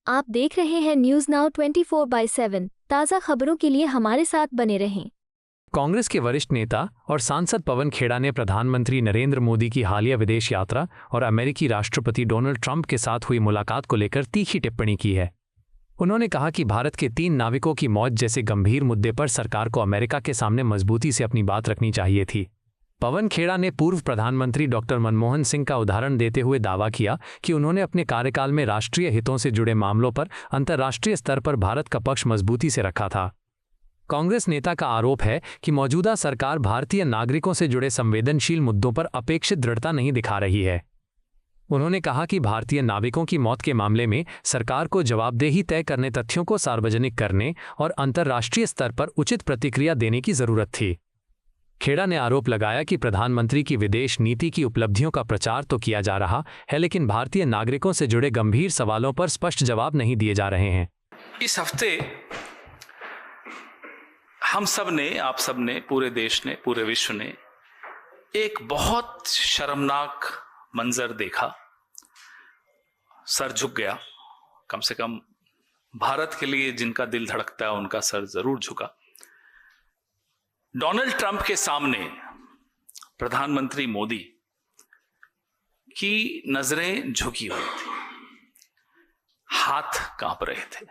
आप देख रहे हैं न्यूज नाउ 24/7। ताज़ा खबरों के लिए हमारे साथ बने रहें। कांग्रेस के वरिष्ठ नेता और सांसद पवन खेड़ा ने प्रधानमंत्री नरेंद्र मोदी की हालिया विदेश यात्रा और अमेरिकी राष्ट्रपति डोनाल्ड ट्रंप के साथ हुई मुलाकात को लेकर तीखी टिप्पणी की है। उन्होंने कहा कि भारत के 3 नाविकों की मौत जैसे गंभीर मुद्दे पर सरकार को अमेरिका के सामने मजबूती से अपनी बात रखनी चाहिए थी। पवन खेड़ा ने पूर्व प्रधानमंत्री डॉक्टर मनमोहन सिंह का उदाहरण देते हुए दावा किया कि उन्होंने अपने कार्यकाल में राष्ट्रीय हितों से जुड़े मामलों पर अंतर्राष्ट्रीय स्तर पर भारत का पक्ष मजबूती से रखा था। कांग्रेस नेता का आरोप है कि मौजूदा सरकार भारतीय नागरिकों से जुड़े संवेदनशील मुद्दों पर अपेक्षित दृढ़ता नहीं दिखा रही है। उन्होंने कहा कि भारतीय नाविकों की मौत के मामले में सरकार को जवाबदेही तय करने, तथ्यों को सार्वजनिक करने और अंतर्राष्ट्रीय स्तर पर उचित प्रतिक्रिया देने की जरूरत थी। खेड़ा ने आरोप लगाया कि प्रधानमंत्री की विदेश नीति की उपलब्धियों का प्रचार तो किया जा रहा है, लेकिन भारतीय नागरिकों से जुड़े गंभीर सवालों पर स्पष्ट जवाब नहीं दिए जा रहे हैं। इस हफ्ते हम सब ने, आप सब ने, पूरे देश ने, पूरे विश्व ने एक बहुत शर्मनाक मंजर देखा। सर झुक गया। कम से कम भारत के लिए जिनका दिल धड़कता है उनका सर जरूर झुका। डोनाल्ड ट्रंप के सामने प्रधानमंत्री मोदी की नजरें झुकी हुई थी, हाथ कांप रहे थे,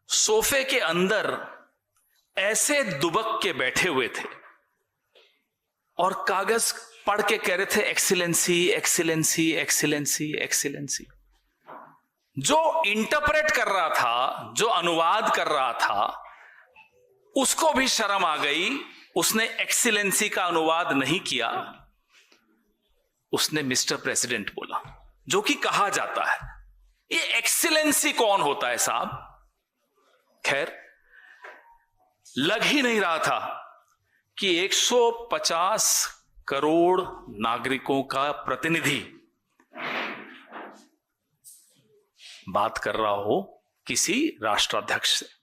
सोफे के अंदर ऐसे दुबक के बैठे हुए थे और कागज पढ़ के कह रहे थे एक्सीलेंसी, एक्सीलेंसी, एक्सीलेंसी, एक्सीलेंसी। जो इंटरप्रेट कर रहा था, जो अनुवाद कर रहा था, उसको भी शर्म आ गई। उसने एक्सीलेंसी का अनुवाद नहीं किया, उसने मिस्टर प्रेसिडेंट बोला, जो कि कहा जाता है। ये एक्सीलेंसी कौन होता है साहब? खैर, लग ही नहीं रहा था कि 150 करोड़ नागरिकों का प्रतिनिधि बात कर रहा हो किसी राष्ट्राध्यक्ष से।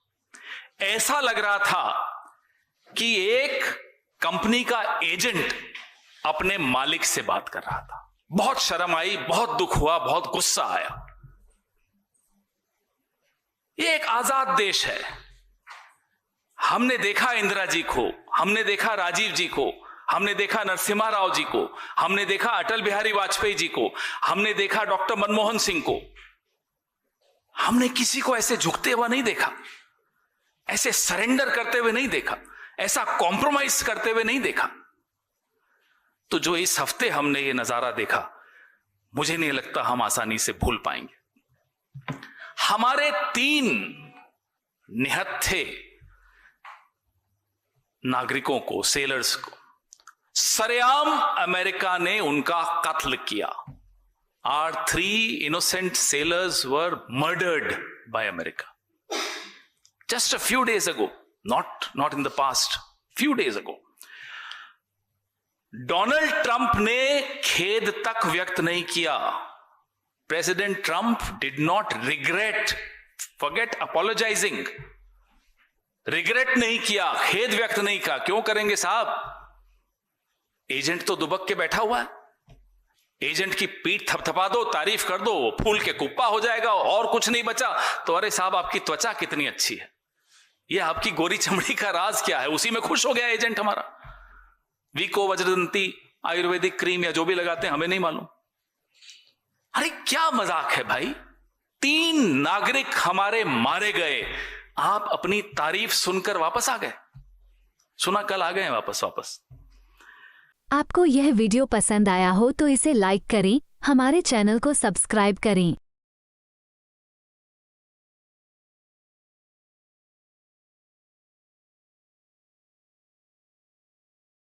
ऐसा लग रहा था कि एक कंपनी का एजेंट अपने मालिक से बात कर रहा था। बहुत शर्म आई, बहुत दुख हुआ, बहुत गुस्सा आया। ये एक आजाद देश है। हमने देखा इंदिरा जी को, हमने देखा राजीव जी को, हमने देखा नरसिम्हा राव जी को, हमने देखा अटल बिहारी वाजपेयी जी को, हमने देखा डॉक्टर मनमोहन सिंह को। हमने किसी को ऐसे झुकते हुए नहीं देखा, ऐसे सरेंडर करते हुए नहीं देखा, ऐसा कॉम्प्रोमाइज करते हुए नहीं देखा। तो जो इस हफ्ते हमने ये नजारा देखा, मुझे नहीं लगता हम आसानी से भूल पाएंगे। हमारे 3 निहत्थे नागरिकों को, सेलर्स को, सरेआम अमेरिका ने उनका कत्ल किया। Our 3 innocent sailors were murdered by America. Just a few days ago, not in the past, few days ago. Donald Trump ने खेद तक व्यक्त नहीं किया। President Trump did not regret, forget apologising, regret नहीं किया, खेद व्यक्त नहीं किया। क्यों करेंगे साहब? एजेंट तो दुबक के बैठा हुआ है। एजेंट की पीठ थपथपा दो, तारीफ कर दो, फूल के कुप्पा हो जाएगा और कुछ नहीं बचा तो अरे साहब आपकी त्वचा कितनी अच्छी है, ये आपकी गोरी चमड़ी का राज क्या है, उसी में खुश हो गया एजेंट हमारा। वीको, वज्रदंती, आयुर्वेदिक क्रीम या जो भी लगाते हैं हमें नहीं मालूम। अरे क्या मजाक है भाई? 3 नागरिक हमारे मारे गए, आप अपनी तारीफ सुनकर वापस आ गए। सुना कल आ गए वापस। आपको यह वीडियो पसंद आया हो तो इसे लाइक करें, हमारे चैनल को सब्सक्राइब करें।